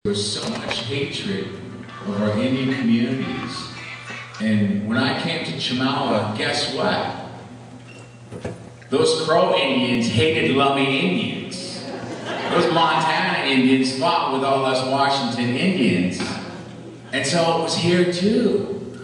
There was so much hatred of our Indian communities. And when I came to Chemawa, guess what? Those Crow Indians hated Lummi Indians. Those Montana Indians fought with all us Washington Indians. And so it was here too.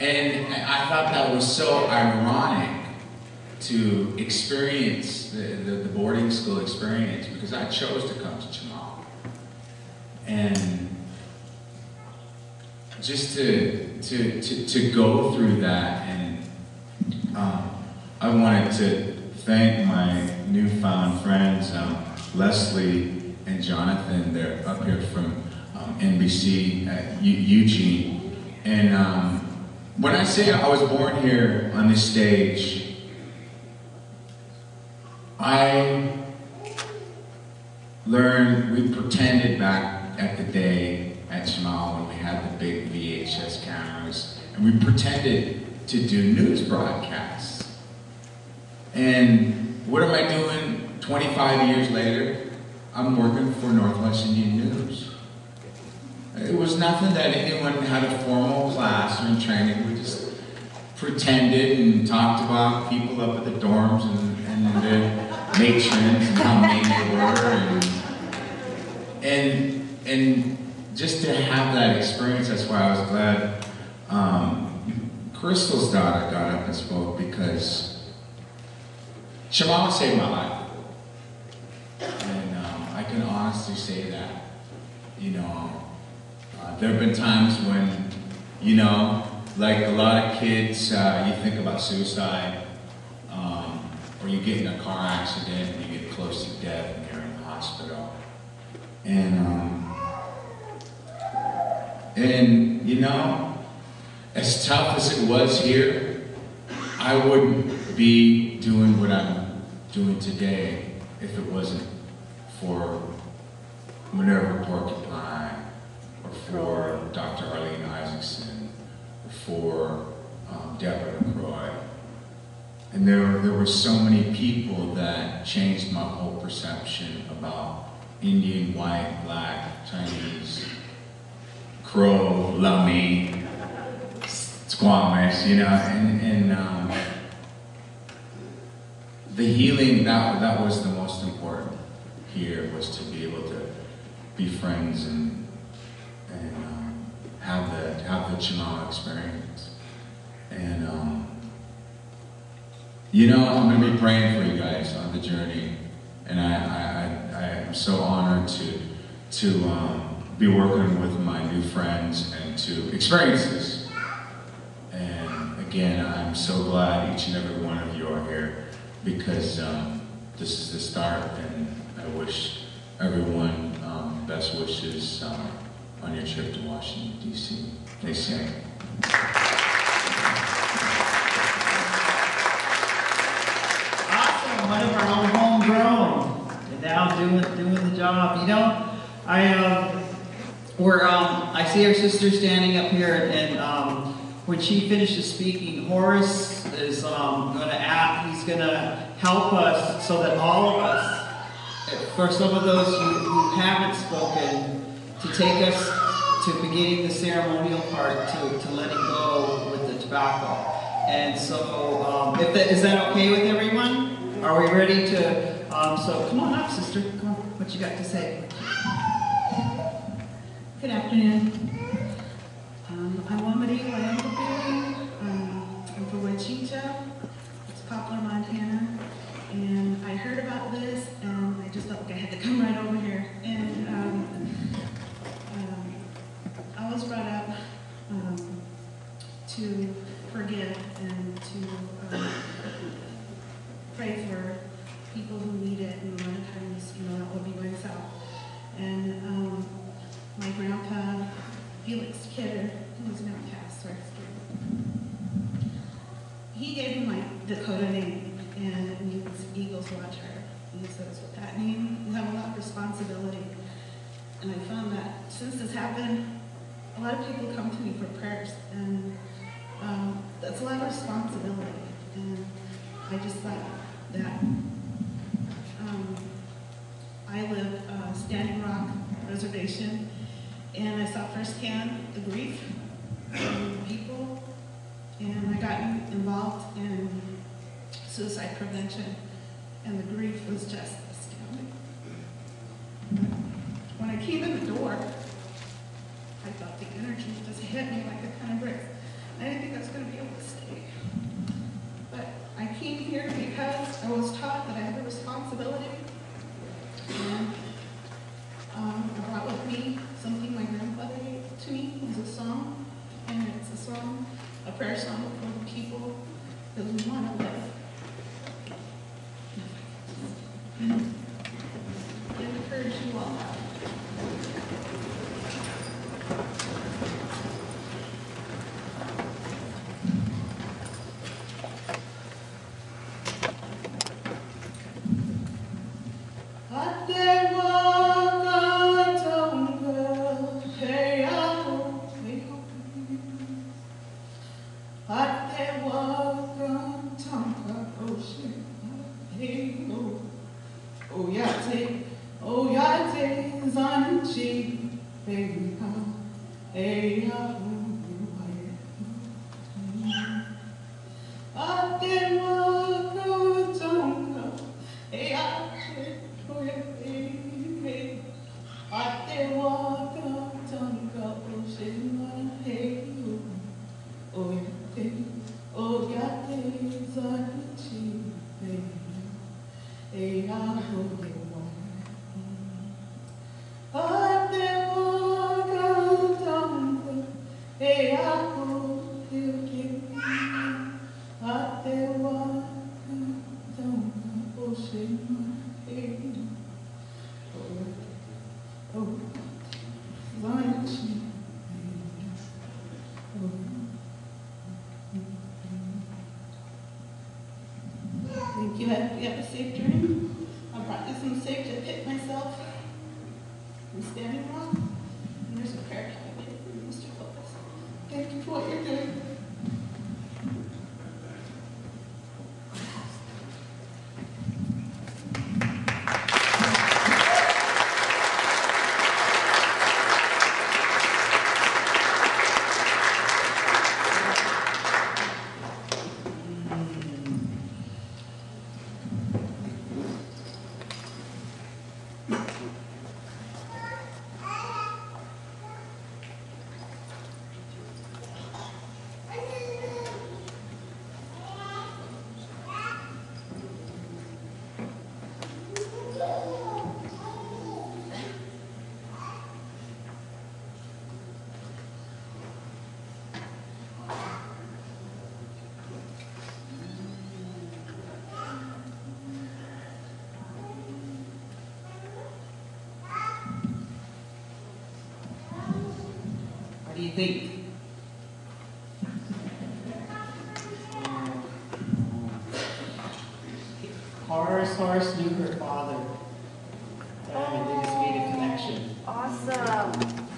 And I thought that was so ironic to experience the boarding school experience, because I chose to come to Chemawa. And just to go through that, and I wanted to thank my newfound friends, Leslie and Jonathan. They're up here from NBC at Eugene. And when I say I was born here on this stage, I learned, we pretended back at the day at Chemawa when we had the big VHS cameras, and we pretended to do news broadcasts. And what am I doing 25 years later? I'm working for Northwest Indian News. It was nothing that anyone had a formal class or in training. We just pretended and talked about people up at the dorms and the matrons and how mean they were. And just to have that experience, that's why I was glad Crystal's daughter got up and spoke, because Chemawa saved my life. And I can honestly say that. You know, there have been times when, you know, like a lot of kids, you think about suicide, or you get in a car accident and you get close to death and you're in the hospital. And you know, as tough as it was here, I wouldn't be doing what I'm doing today if it wasn't for Minerva Porcupine, or for Dr. Arlene Isaacson, or for Deborah LaCroix. And there were so many people that changed my whole perception about Indian, white, black, Chinese, Crow, Lummi, Squamish, you know, and the healing, that was the most important here, was to be able to be friends and have the Chemawa experience. And you know, I'm gonna be praying for you guys on the journey, and I am so honored to be working with my new friends and to experience this. And again, I'm so glad each and every one of you are here, because this is the start, and I wish everyone best wishes on your trip to Washington, D.C. They say. Awesome, one of our own homegrown, and now doing the job. You know, I see our sister standing up here, and when she finishes speaking, Horace is he's gonna help us so that all of us, for some of those who haven't spoken, to take us to beginning the ceremonial part, to letting go with the tobacco. And so, is that okay with everyone? Are we ready to, so come on up, sister, come on, what you got to say? Good afternoon. I'm Wamadi Wayamapuri. I'm from Wichita. It's Poplar, Montana. And I heard about this, and I just felt like I had to come right over here. And I was brought up to forgive and to pray for people who need it. And a lot of times, you know, that would be myself. And my grandpa, Felix Kidder, who is now passed, sorry, he gave me my Dakota name, and it means Eagle's Watcher. And he says, with that name, you have a lot of responsibility. And I found that since this happened, a lot of people come to me for prayers, and that's a lot of responsibility. And I just thought that I live Standing Rock, reservation, and I saw firsthand the grief of people, and I got involved in suicide prevention, and the grief was just astounding. When I came in the door, I felt the energy just hit me like a ton of bricks. I didn't think I was going to be able to stay. But I came here because I was taught that I had a responsibility. And I brought with me something my grandfather gave to me. It was a song. And it's a song, a prayer song for the people that we want to live. And I encourage you all. Thank you. You have a safe journey. I brought you some safe to pick myself. I'm standing wrong. And there's a prayer cabinet for Mr. Lopez. Thank you for what you're doing. What do you think? Horace knew her father. And they just made a connection. Awesome.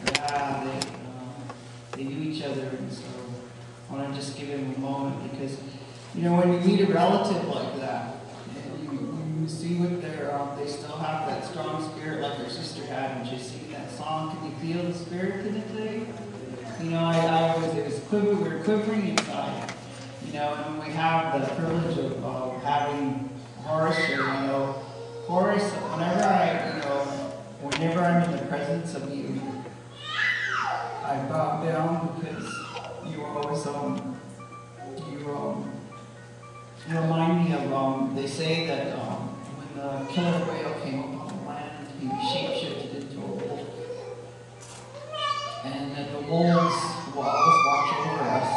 Yeah, they knew each other, and so I want to just give him a moment because, you know, when you meet a relative like that, and you see what they still have that strong spirit like her sister had when she sang that song. Can you feel the spirit in it today? You know, I always, it was quivering, we were quivering inside. You know, and when we have the privilege of having Horace here, you know, Horace, whenever I'm in the presence of you, I bow down because you always, you remind me of, they say that when the killer whale came upon the land, he shapeshifted into a wolf. And that the wolves will always watch over us.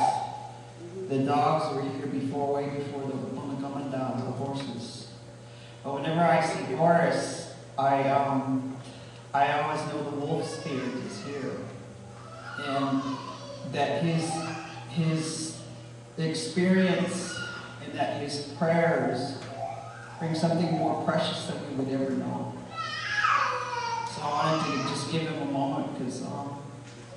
The dogs were here before, way before the woman coming down, the horses. But whenever I see Horace, I always know the wolf spirit is here. And that his experience and that his prayers bring something more precious than we would ever know. So I wanted to just give him a moment because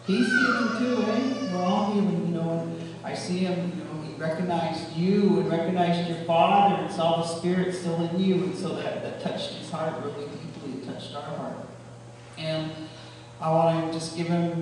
he's healing too, eh? We're all healing, you know. I see him, you know, he recognized you and recognized your father and saw the spirit still in you, and so that touched his heart really deeply. It touched our heart. And I want to just give him